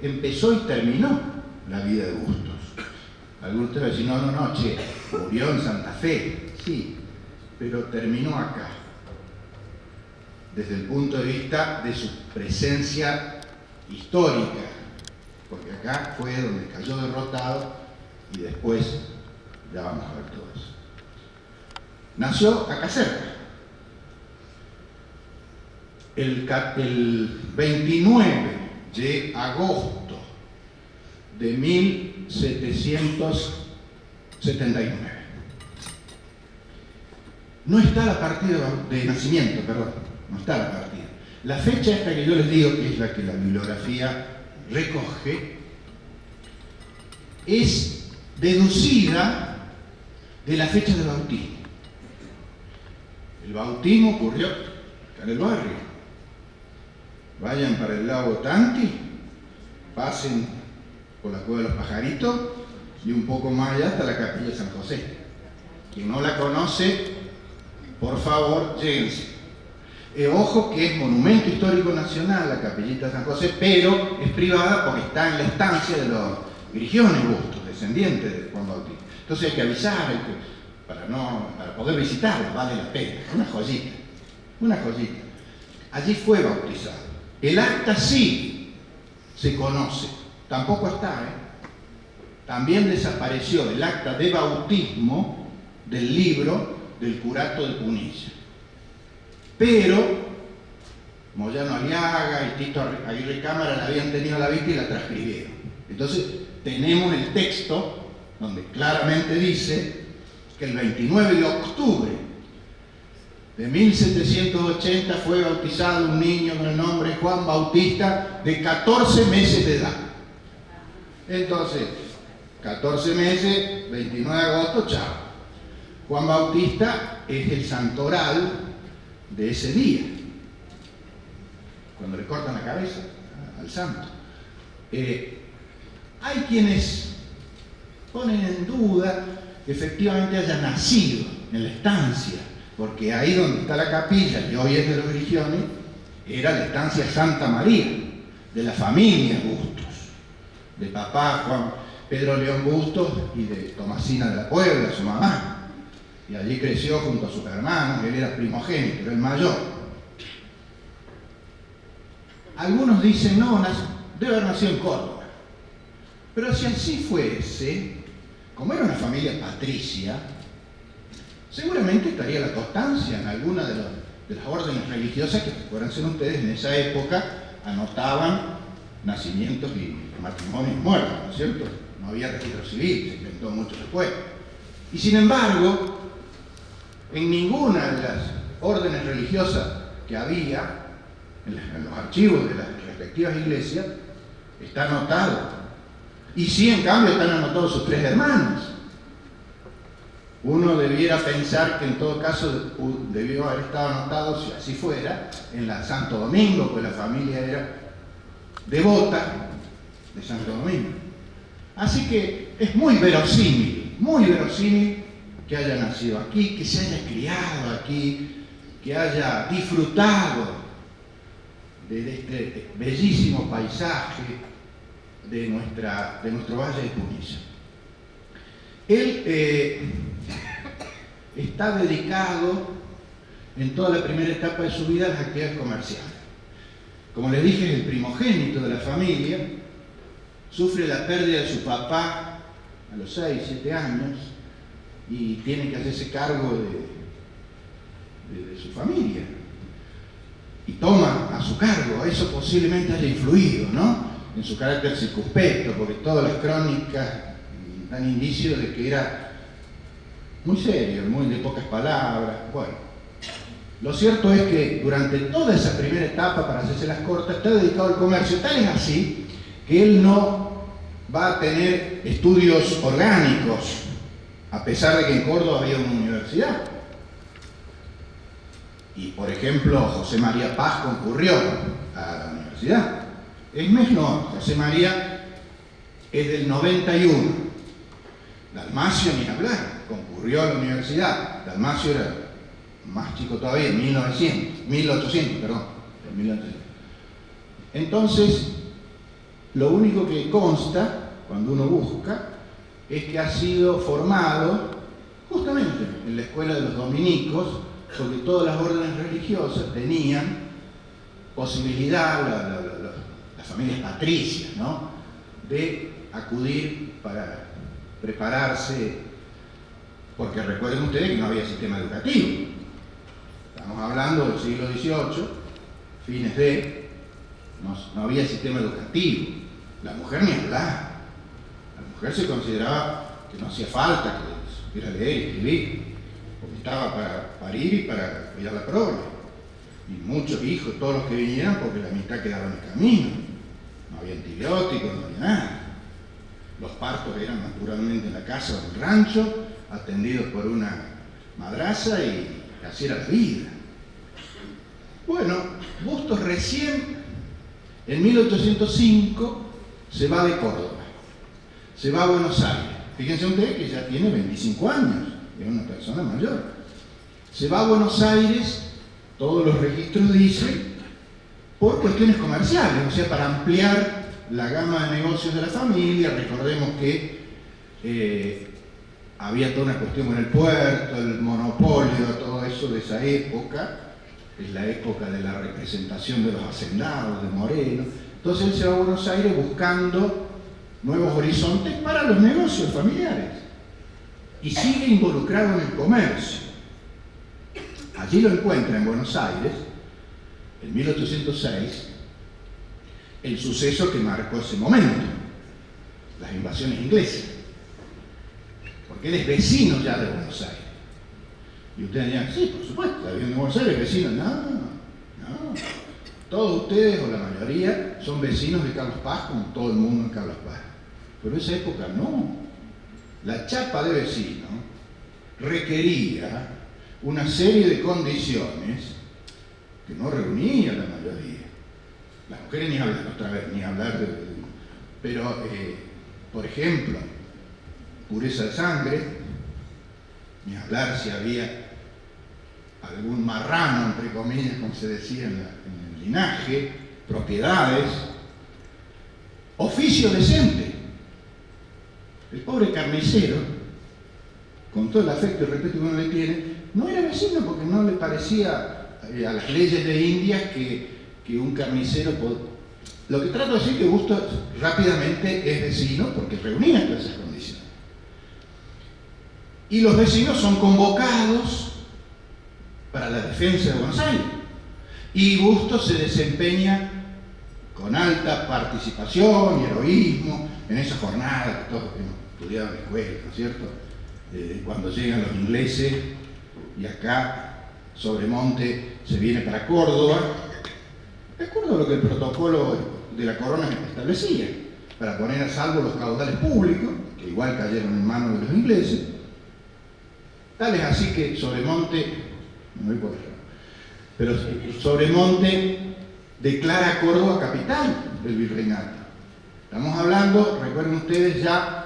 empezó y terminó la vida de Bustos. Algunos te van a decir, no, che, murió en Santa Fe. Sí, pero terminó acá, desde el punto de vista de su presencia histórica, porque acá fue donde cayó derrotado y después ya vamos a ver todo eso. Nació acá cerca, el 29 de agosto de 1779. No está la partida de nacimiento, perdón, no está la partida. La fecha esta que yo les digo, que es la que la bibliografía recoge, es deducida de la fecha del bautismo. El bautismo ocurrió acá en el barrio. Vayan para el lago Tanti, pasen por la Cueva de los Pajaritos y un poco más allá hasta la Capilla de San José. Quien no la conoce, por favor, lléguense. Ojo que es monumento histórico nacional la Capillita de San José, pero es privada porque está en la estancia de los Grigiones Bustos, descendientes de Juan Bautista. Entonces hay que avisar, para poder visitarlo, vale la pena. Una joyita, una joyita. Allí fue bautizado. El acta sí se conoce, tampoco está, También desapareció el acta de bautismo del libro del curato de Punilla. Pero Moyano Aliaga y Tito Aguirre Cámara la habían tenido a la vista y la transcribieron. Entonces tenemos el texto donde claramente dice que el 29 de octubre de 1780 fue bautizado un niño con el nombre Juan Bautista de 14 meses de edad. Entonces, 14 meses, 29 de agosto, chao. Juan Bautista es el santoral de ese día, cuando le cortan la cabeza al santo. Hay quienes ponen en duda que efectivamente haya nacido en la estancia, porque ahí donde está la capilla, y hoy es de los Grigiones, era la estancia Santa María, de la familia Bustos, de papá Juan Pedro León Bustos y de Tomasina de la Puebla, su mamá. Y allí creció junto a sus hermanos, él era primogénito, era el mayor. Algunos dicen, no, debe haber nacido en Córdoba. Pero si así fuese, como era una familia patricia, seguramente estaría la constancia en alguna de las órdenes religiosas que, acuérdense ustedes, en esa época anotaban nacimientos y matrimonios muertos, ¿no es cierto? No había registro civil, se inventó mucho después. Y sin embargo, en ninguna de las órdenes religiosas que había, en los archivos de las respectivas iglesias, está anotado. Y sí, en cambio, están anotados sus 3 hermanos. Uno debiera pensar que en todo caso debió haber estado anotado, si así fuera, en la Santo Domingo, pues la familia era devota de Santo Domingo. Así que es muy verosímil que haya nacido aquí, que se haya criado aquí, que haya disfrutado de este bellísimo paisaje de nuestro Valle de Punilla. Él está dedicado en toda la primera etapa de su vida a las actividades comerciales. Como les dije, es el primogénito de la familia, sufre la pérdida de su papá a los 6, 7 años y tiene que hacerse cargo de su familia. Y toma a su cargo, eso posiblemente haya influido, ¿no?, en su carácter circunspecto, porque todas las crónicas dan indicios de que era muy serio, muy de pocas palabras. Bueno, lo cierto es que durante toda esa primera etapa, para hacerse las cortas, está dedicado al comercio. Tal es así que él no va a tener estudios orgánicos, a pesar de que en Córdoba había una universidad. Y, por ejemplo, José María Paz concurrió a la universidad. Es menor, José María es del 91. Dalmacio, ni hablar, concurrió a la universidad. Dalmacio era más chico todavía, en 1800, perdón. Entonces, Lo único que consta, cuando uno busca, es que ha sido formado justamente en la escuela de los dominicos, porque todas las órdenes religiosas tenían posibilidad, las familias patricias, ¿no?, de acudir para prepararse, porque recuerden ustedes que no había sistema educativo. Estamos hablando del siglo XVIII, fines de... no había sistema educativo. La mujer ni hablaba. La mujer se consideraba que no hacía falta que supiera leer y escribir, porque estaba para parir y para cuidar la prole. Y muchos hijos, todos los que vinieran, porque la mitad quedaba en el camino. No había antibióticos, no había nada. Los partos eran naturalmente en la casa o en el rancho, atendidos por una madraza, y así era la vida. Bueno, Bustos recién, en 1805, se va de Córdoba, se va a Buenos Aires. Fíjense ustedes que ya tiene 25 años, es una persona mayor. Se va a Buenos Aires, todos los registros dicen, por cuestiones comerciales, o sea, para ampliar la gama de negocios de la familia. Recordemos que había toda una cuestión con el puerto, el monopolio, todo eso de esa época. Es la época de la representación de los hacendados, de Moreno. Entonces él se va a Buenos Aires buscando nuevos horizontes para los negocios familiares. Y sigue involucrado en el comercio. Allí lo encuentra en Buenos Aires, en 1806, el suceso que marcó ese momento, las invasiones inglesas. Porque él es vecino ya de Buenos Aires. Y ustedes dirán, sí, por supuesto, está viviendo en Buenos Aires, vecino. No. Todos ustedes, o la mayoría, son vecinos de Carlos Paz, como todo el mundo en Carlos Paz. Pero en esa época no. La chapa de vecino requería una serie de condiciones que no reunía la mayoría. Las mujeres ni hablan otra vez, ni hablar de... Pero, por ejemplo, pureza de sangre, ni hablar si había algún marrano, entre comillas, como se decía en el linaje, propiedades, oficio decente. El pobre carnicero, con todo el afecto y respeto que uno le tiene, no era vecino porque no le parecía a las leyes de Indias que un carnicero... Lo que trato de decir es que Bustos rápidamente es vecino porque reunía todas esas condiciones. Y los vecinos son convocados para la defensa de Buenos Aires. Y Bustos se desempeña con alta participación y heroísmo en esa jornada que todos hemos estudiado en la escuela, ¿no es cierto? Cuando llegan los ingleses y acá Sobremonte se viene para Córdoba, de acuerdo a lo que el protocolo de la corona establecía, para poner a salvo los caudales públicos, que igual cayeron en manos de los ingleses. Tal es así que Sobremonte, me voy por allá, pero Sobremonte declara a Córdoba capital del virreinato. Estamos hablando, recuerden ustedes ya,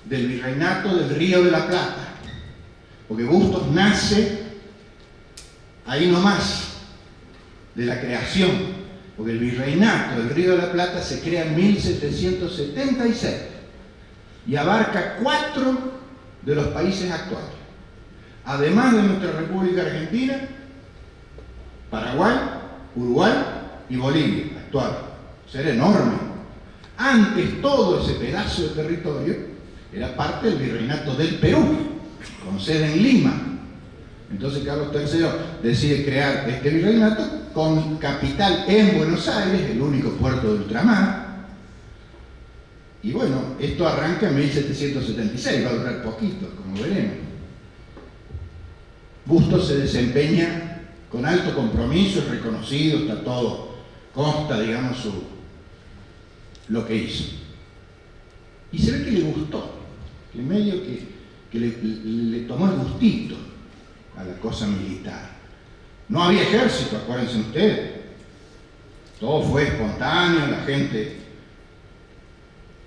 del virreinato del Río de la Plata, porque Bustos nace ahí nomás de la creación, porque el virreinato del Río de la Plata se crea en 1776 y abarca 4 de los países actuales. Además de nuestra República Argentina, Paraguay, Uruguay y Bolivia, actual. O sea, era enorme. Antes todo ese pedazo de territorio era parte del virreinato del Perú, con sede en Lima. Entonces Carlos III decide crear este virreinato con capital en Buenos Aires, el único puerto de ultramar. Y bueno, esto arranca en 1776, va a durar poquito, como veremos. Bustos se desempeña con alto compromiso, es reconocido, está todo, consta, digamos, lo que hizo. Y se ve que le gustó, que medio que le tomó el gustito a la cosa militar. No había ejército, acuérdense ustedes. Todo fue espontáneo, la gente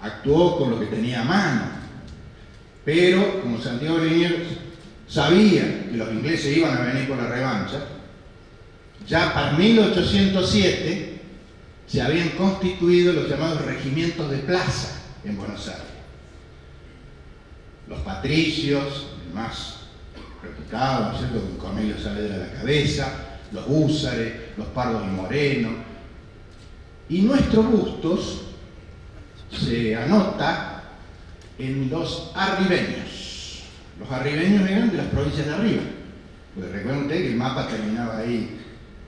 actuó con lo que tenía a mano. Pero, como Santiago Liniers sabía que los ingleses iban a venir con la revancha, ya para 1807 se habían constituido los llamados regimientos de plaza en Buenos Aires. Los patricios, el más reputado, ¿no es cierto?, con Cornelio Saavedra a la cabeza, los húsares, los pardos y morenos. Y nuestro Bustos se anota en los arribeños. Los arribeños eran de las provincias de arriba. Porque recuerden ustedes que el mapa terminaba ahí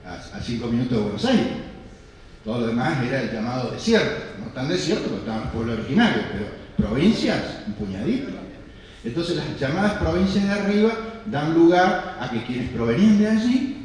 a 5 minutos de Buenos Aires. Todo lo demás era el llamado desierto. No tan desierto porque estaban los pueblos originarios, pero provincias, un puñadito. Entonces las llamadas provincias de arriba dan lugar a que quienes provenían de allí